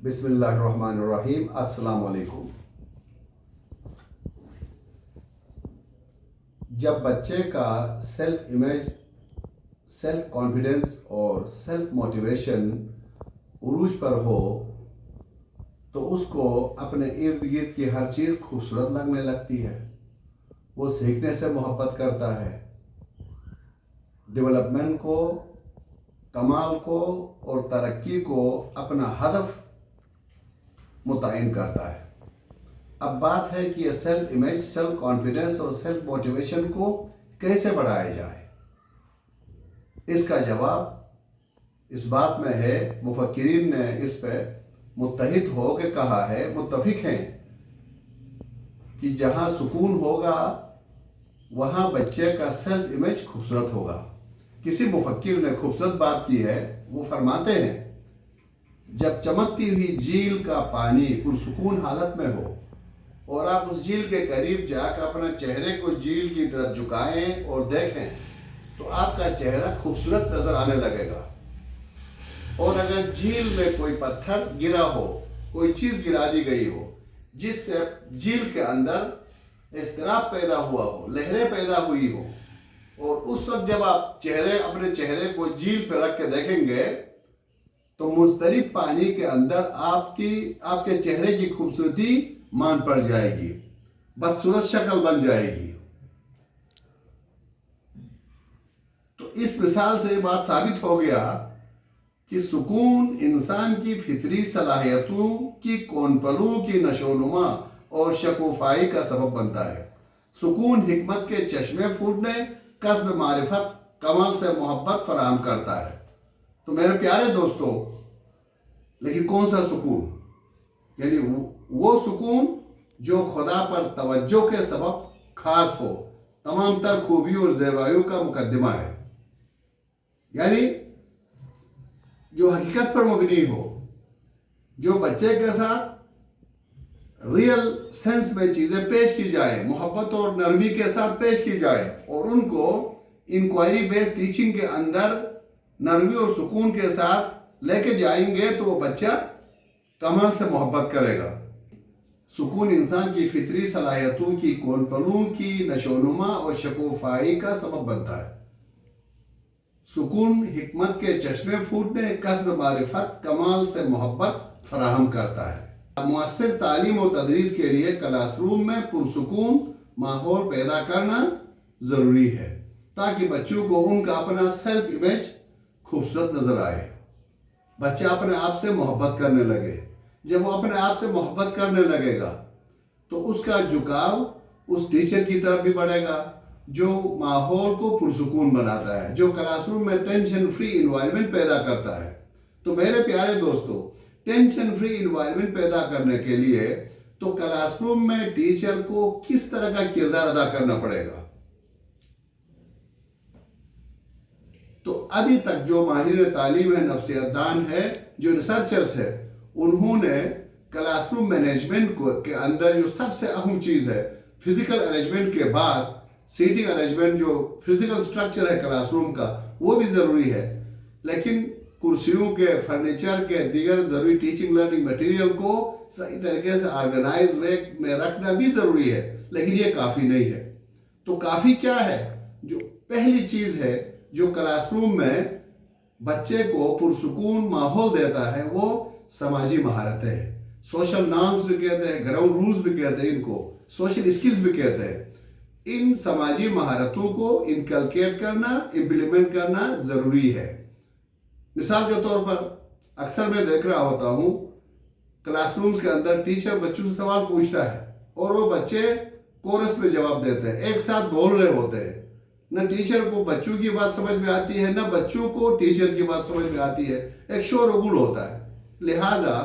بسم اللہ الرحمن الرحیم۔ السلام علیکم۔ جب بچے کا سیلف امیج، سیلف کانفیڈنس اور سیلف موٹیویشن عروج پر ہو تو اس کو اپنے ارد گرد کی ہر چیز خوبصورت لگنے لگتی ہے۔ وہ سیکھنے سے محبت کرتا ہے، ڈیولپمنٹ کو، کمال کو اور ترقی کو اپنا ہدف متعین کرتا ہے۔ اب بات ہے کہ یہ سیلف امیج، سیلف کانفیڈنس اور سیلف موٹیویشن کو کیسے بڑھایا جائے۔ اس کا جواب اس بات میں ہے، مفکرین نے اس پہ متحد ہو کے کہا ہے، متفق ہیں کہ جہاں سکون ہوگا وہاں بچے کا سیلف امیج خوبصورت ہوگا۔ کسی مفکر نے خوبصورت بات کی ہے، وہ فرماتے ہیں جب چمکتی ہوئی جھیل کا پانی پرسکون حالت میں ہو اور آپ اس جھیل کے قریب جا کر اپنا چہرے کو جھیل کی طرف جھکائیں اور دیکھیں تو آپ کا چہرہ خوبصورت نظر آنے لگے گا۔ اور اگر جھیل میں کوئی پتھر گرا ہو، کوئی چیز گرا دی گئی ہو جس سے جھیل کے اندر اضطراب پیدا ہوا ہو، لہریں پیدا ہوئی ہو، اور اس وقت جب آپ اپنے چہرے کو جھیل پہ رکھ کے دیکھیں گے تو مضطرب پانی کے اندر آپ کے چہرے کی خوبصورتی مان پڑ جائے گی، بدصورت شکل بن جائے گی۔ تو اس مثال سے یہ بات ثابت ہو گیا کہ سکون انسان کی فطری صلاحیتوں کی کونپلوں کی نشو و نما اور شکوفائی کا سبب بنتا ہے۔ سکون حکمت کے چشمے پھوٹنے، کسب معرفت، کمال سے محبت فراہم کرتا ہے۔ تو میرے پیارے دوستو، لیکن کون سا سکون؟ یعنی وہ سکون جو خدا پر توجہ کے سبب خاص ہو، تمام تر خوبیوں اور زیبائیوں کا مقدمہ ہے، یعنی جو حقیقت پر مبنی ہو، جو بچے کے ساتھ ریئل سینس میں چیزیں پیش کی جائے، محبت اور نرمی کے ساتھ پیش کی جائے، اور ان کو انکوائری بیس ٹیچنگ کے اندر نرمی اور سکون کے ساتھ لے کے جائیں گے تو وہ بچہ کمال سے محبت کرے گا۔ سکون انسان کی فطری صلاحیتوں کی کونپلوں کی نشو و نما اور شکوفائی کا سبب بنتا ہے۔ سکون حکمت کے چشمے پھوٹنے، کسب معرفت، کمال سے محبت فراہم کرتا ہے۔ مؤثر تعلیم و تدریس کے لیے کلاس روم میں پرسکون ماحول پیدا کرنا ضروری ہے تاکہ بچوں کو ان کا اپنا سیلف امیج خوبصورت نظر آئے، بچہ اپنے آپ سے محبت کرنے لگے۔ جب وہ اپنے آپ سے محبت کرنے لگے گا تو اس کا جھکاؤ اس ٹیچر کی طرف بھی بڑھے گا جو ماحول کو پرسکون بناتا ہے، جو کلاس روم میں ٹینشن فری انوائرمنٹ پیدا کرتا ہے۔ تو میرے پیارے دوستو، ٹینشن فری انوائرمنٹ پیدا کرنے کے لیے تو کلاس روم میں ٹیچر کو کس طرح کا کردار ادا کرنا پڑے گا؟ تو ابھی تک جو ماہرین تعلیم ہے، نفسیات دان ہے، جو ریسرچرز ہے، انہوں نے کلاس روم مینجمنٹ کے اندر جو سب سے اہم چیز ہے، فزیکل ارینجمنٹ کے بعد سیٹنگ ارینجمنٹ، جو فزیکل سٹرکچر ہے کلاس روم کا، وہ بھی ضروری ہے، لیکن کرسیوں کے، فرنیچر کے، دیگر ضروری ٹیچنگ لرننگ مٹیریل کو صحیح طریقے سے آرگنائز وے میں رکھنا بھی ضروری ہے، لیکن یہ کافی نہیں ہے۔ تو کافی کیا ہے؟ جو پہلی چیز ہے جو کلاس روم میں بچے کو پرسکون ماحول دیتا ہے، وہ سماجی مہارتیں ہیں۔ سوشل نارمز بھی کہتے ہیں، گراؤنڈ رولز بھی کہتے ہیں، ان کو سوشل اسکلز بھی کہتے ہیں۔ ان سماجی مہارتوں کو انکلکیٹ کرنا، امپلیمنٹ کرنا ضروری ہے۔ مثال کے طور پر اکثر میں دیکھ رہا ہوتا ہوں کلاس رومز کے اندر ٹیچر بچوں سے سوال پوچھتا ہے اور وہ بچے کورس میں جواب دیتے ہیں، ایک ساتھ بول رہے ہوتے ہیں۔ نہ ٹیچر کو بچوں کی بات سمجھ میں آتی ہے، نہ بچوں کو ٹیچر کی بات سمجھ میں آتی ہے، ایک شور و گل ہوتا ہے۔ لہٰذا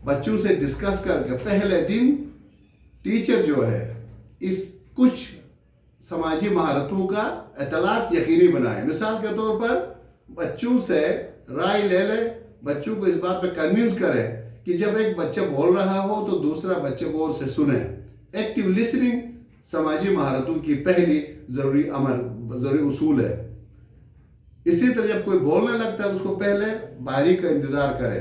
بچوں سے ڈسکس کر کے پہلے دن ٹیچر جو ہے اس کچھ سماجی مہارتوں کا اطلاق یقینی بنائے۔ مثال کے طور پر بچوں سے رائے لے لے، بچوں کو اس بات پہ کنونس کرے کہ جب ایک بچہ بول رہا ہو تو دوسرا بچہ غور سے سنے۔ ایکٹیو لسننگ سماجی مہارتوں کی پہلی ضروری اصول ہے۔ اسی طرح جب کوئی بولنے لگتا ہے تو اس کو پہلے باریک کا انتظار کرے،